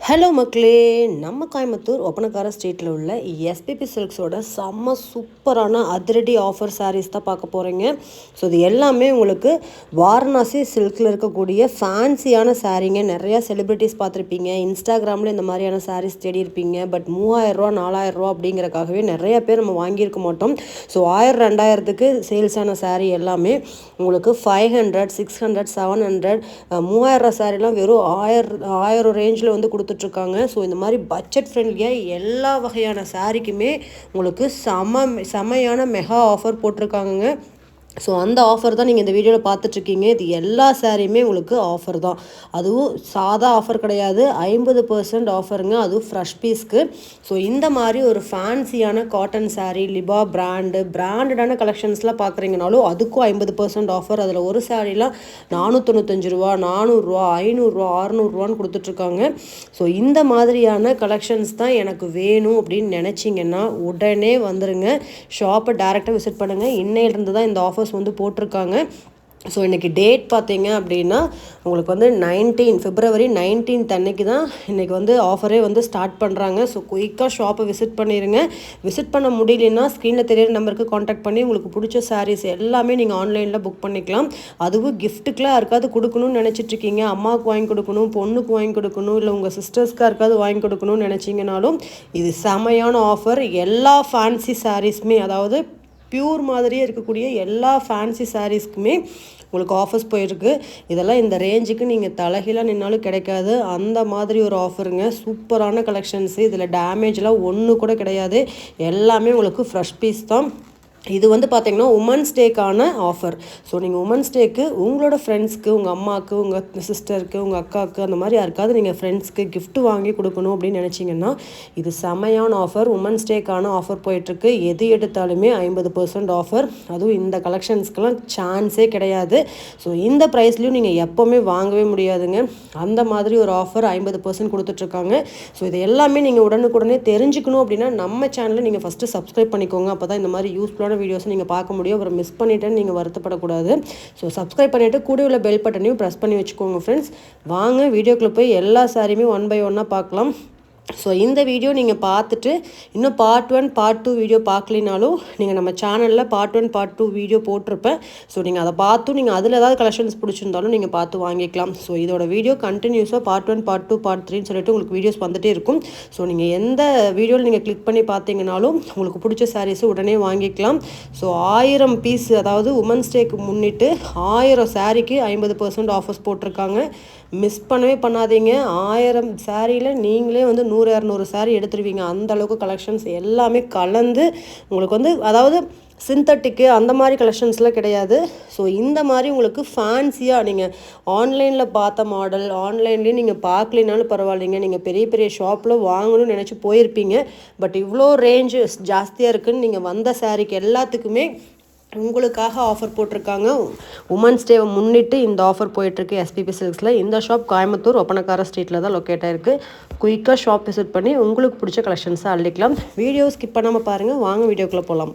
Hello மக்களே, நம்ம கோயம்புத்தூர் ஒப்பனக்கார ஸ்ட்ரீட்டில் உள்ள எஸ்பிபி சில்க்ஸோட செம்ம சூப்பரான அதிரடி ஆஃபர் சாரீஸ் தான் பார்க்க போகிறீங்க. ஸோ இது எல்லாமே உங்களுக்கு வாரணாசி சில்கில் இருக்கக்கூடிய ஃபேன்சியான சாரீங்க. நிறையா செலிப்ரிட்டிஸ் பார்த்துருப்பீங்க, இன்ஸ்டாகிராமில் இந்த மாதிரியான சாரீஸ் தேடி இருப்பீங்க. பட் 3000 4000 அப்படிங்கிறக்காகவே நிறைய பேர் நம்ம வாங்கியிருக்க மாட்டோம். ஸோ 1000 2000க்கு சேல்ஸான சாரீ எல்லாமே உங்களுக்கு 500 600 700 3000 சாரீலாம் வெறும் 1000 ரேஞ்சில் வந்து கொடுத்துட்ருக்காங்க. ஸோ இந்த மாதிரி பட்ஜெட் ஃப்ரெண்ட்லியாக எல்லா வகையான சாரீக்குமே உங்களுக்கு செமையான மெகா ஆஃபர் போட்டிருக்காங்க. ஸோ அந்த ஆஃபர் தான் நீங்கள் இந்த வீடியோவில் பார்த்துட்ருக்கீங்க. இது எல்லா சாரியுமே உங்களுக்கு ஆஃபர் தான். அதுவும் சாதா ஆஃபர் கிடையாது, 50% ஆஃபருங்க, அதுவும் ஃப்ரெஷ் பீஸ்க்கு. ஸோ இந்த மாதிரி ஒரு ஃபேன்சியான காட்டன் சாரீ, லிபா பிராண்டடான கலெக்ஷன்ஸ்லாம் பார்க்குறீங்கனாலும் அதுக்கும் 50% ஆஃபர். அதில் ஒரு சாரீலாம் 495 ரூபா, 400 500 600 கொடுத்துட்ருக்காங்க. ஸோ இந்த மாதிரியான கலெக்ஷன்ஸ் தான் எனக்கு வேணும் அப்படின்னு நினச்சிங்கன்னா உடனே வந்துடுங்க, ஷாப்பை டேரெக்டாக விசிட் பண்ணுங்கள். இன்னையிலிருந்து தான் இந்த ஆஃபர்ஸ் வந்து போட்டிருக்காங்க. ஸோ இன்றைக்கி டேட் பார்த்தீங்க அப்படின்னா உங்களுக்கு வந்து February 19 அன்னைக்கு தான் இன்றைக்கி வந்து ஆஃபரே வந்து ஸ்டார்ட் பண்ணுறாங்க. ஸோ குயிக்காக ஷாப்பை விசிட் பண்ணிடுங்க. விசிட் பண்ண முடியலன்னா ஸ்க்ரீனில் தெரியிற நம்பருக்கு காண்டாக்ட் பண்ணி உங்களுக்கு பிடிச்ச சாரீஸ் எல்லாமே நீங்கள் ஆன்லைனில் புக் பண்ணிக்கலாம். அதுவும் கிஃப்ட்டுக்கெலாம் யாருக்காவது கொடுக்கணும்னு நினச்சிட்ருக்கீங்க, அம்மாவுக்கு வாங்கி கொடுக்கணும், பொண்ணுக்கு வாங்கி கொடுக்கணும், இல்லை உங்கள் சிஸ்டர்ஸ்க்கு யாருக்காவது வாங்கி கொடுக்கணும்னு நினச்சிங்கனாலும் இது செமையான ஆஃபர். எல்லா ஃபேன்சி சாரீஸுமே, அதாவது பியூர் மாதிரியே இருக்கக்கூடிய எல்லா ஃபேன்சி சாரீஸ்க்குமே உங்களுக்கு ஆஃபர்ஸ் போயிருக்கு. இதெல்லாம் இந்த ரேஞ்சுக்கு நீங்கள் தலைகீழாக நின்னாலும் கிடைக்காது, அந்த மாதிரி ஒரு ஆஃபருங்க. சூப்பரான கலெக்ஷன்ஸு, இதில் டேமேஜ்லாம் ஒன்று கூட கிடையாது, எல்லாமே உங்களுக்கு ஃப்ரெஷ் பீஸ் தான். இது வந்து பார்த்திங்கன்னா உமன்ஸ் டேக்கான ஆஃபர். ஸோ நீங்கள் உமன்ஸ் டேக்கு உங்களோட ஃப்ரெண்ட்ஸ்க்கு, உங்கள் அம்மாவுக்கு, உங்கள் சிஸ்டருக்கு, உங்கள் அக்காவுக்கு, அந்த மாதிரி யாருக்காவது நீங்கள் ஃப்ரெண்ட்ஸ்க்கு கிஃப்ட் வாங்கி கொடுக்கணும் அப்படின்னு நினச்சிங்கன்னா இது செமையான ஆஃபர். உமன்ஸ் டேக்கான ஆஃபர் போயிட்டுருக்கு. எது எடுத்தாலுமே 50% ஆஃபர். அதுவும் இந்த கலெக்ஷன்ஸ்க்கெலாம் சான்ஸே கிடையாது. ஸோ இந்த ப்ரைஸ்லையும் நீங்கள் எப்போவுமே வாங்கவே முடியாதுங்க, அந்த மாதிரி ஒரு ஆஃபர் 50% கொடுத்துட்ருக்காங்க. ஸோ இது எல்லாமே நீங்கள் உடனுக்குடனே தெரிஞ்சுக்கணும் அப்படின்னா நம்ம சேனலை நீங்கள் ஃபஸ்ட்டு சப்ஸ்கிரைப் பண்ணிக்கோங்க. அப்போ தான் இந்த மாதிரி யூஸ்ஃபுல்லான வீடியோஸ் நீங்கள் பார்க்க முடியும். அப்புறம் மிஸ் பண்ணிட்டேன்னு நீங்கள் வருத்தப்படக்கூடாது. ஸோ சப்ஸ்கிரைப் பண்ணிவிட்டு கூட உள்ள பெல் பட்டனையும் ப்ரெஸ் பண்ணி வச்சுக்கோங்க ஃப்ரெண்ட்ஸ். வாங்க வீடியோக்குள்ளே போய் எல்லா சாரியுமே 1 by 1 பார்க்கலாம். ஸோ இந்த வீடியோ நீங்கள் பார்த்துட்டு இன்னும் பார்ட் 1 பார்ட் 2 வீடியோ பார்க்கலினாலும் நீங்கள் நம்ம சேனலில் பார்ட் 1 பார்ட் 2 வீடியோ போட்டிருப்பேன். ஸோ நீங்கள் அதை பார்த்து நீங்கள் அதில் ஏதாவது கலெக்ஷன்ஸ் பிடிச்சிருந்தாலும் நீங்கள் பார்த்து வாங்கிக்கலாம். ஸோ இதோட வீடியோ கண்டினியூஸாக பார்ட் 1 பார்ட் 2 பார்ட் 3ன்னு சொல்லிட்டு உங்களுக்கு வீடியோஸ் வந்துகிட்டே இருக்கும். ஸோ நீங்கள் எந்த வீடியோவில் நீங்கள் கிளிக் பண்ணி பார்த்தீங்கனாலும் உங்களுக்கு பிடிச்ச சாரீஸை உடனே வாங்கிக்கலாம். ஸோ 1000 பீஸ், அதாவது உமன்ஸ் டேக்கு முன்னிட்டு 1000 சாரீக்கு 50% ஆஃபர்ஸ் போட்டிருக்காங்க. மிஸ் பண்ணவே பண்ணாதீங்க. 1000 சாரியில் நீங்களே வந்து 100 200 சாரீ எடுத்துருவீங்க. அந்த அளவுக்கு கலெக்ஷன்ஸ் எல்லாமே கலந்து உங்களுக்கு வந்து, அதாவது சிந்தட்டிக்கு அந்த மாதிரி கலெக்ஷன்ஸ்லாம் கிடையாது. ஸோ இந்த மாதிரி உங்களுக்கு ஃபேன்சியாக நீங்கள் ஆன்லைனில் பார்த்த மாடல் ஆன்லைன்லேயே நீங்கள் பார்க்கலினாலும் பரவாயில்லைங்க, நீங்கள் பெரிய பெரிய ஷாப்பில் வாங்கணும்னு நினச்சி போயிருப்பீங்க. பட் இவ்வளோ ரேஞ்சு ஜாஸ்தியாக இருக்குதுன்னு நீங்கள் வந்த சாரீக்கு எல்லாத்துக்குமே உங்களுக்காக ஆஃபர் போட்டிருக்காங்க. உமன்ஸ் டேவை முன்னிட்டு இந்த ஆஃபர் போயிட்டுருக்கு எஸ்பிபி சில்க்ஸில். இந்த ஷாப் கோயம்புத்தூர் ஒப்பனக்கார ஸ்ட்ரீட்டில் தான் லொக்கேட் ஆகிருக்கு. குயிக்காக ஷாப் விசிட் பண்ணி உங்களுக்கு பிடிச்ச கலெக்ஷன்ஸை அள்ளிக்கலாம். வீடியோ ஸ்கிப் பண்ணாமல் பாருங்கள். வாங்க வீடியோக்குள்ளே போகலாம்.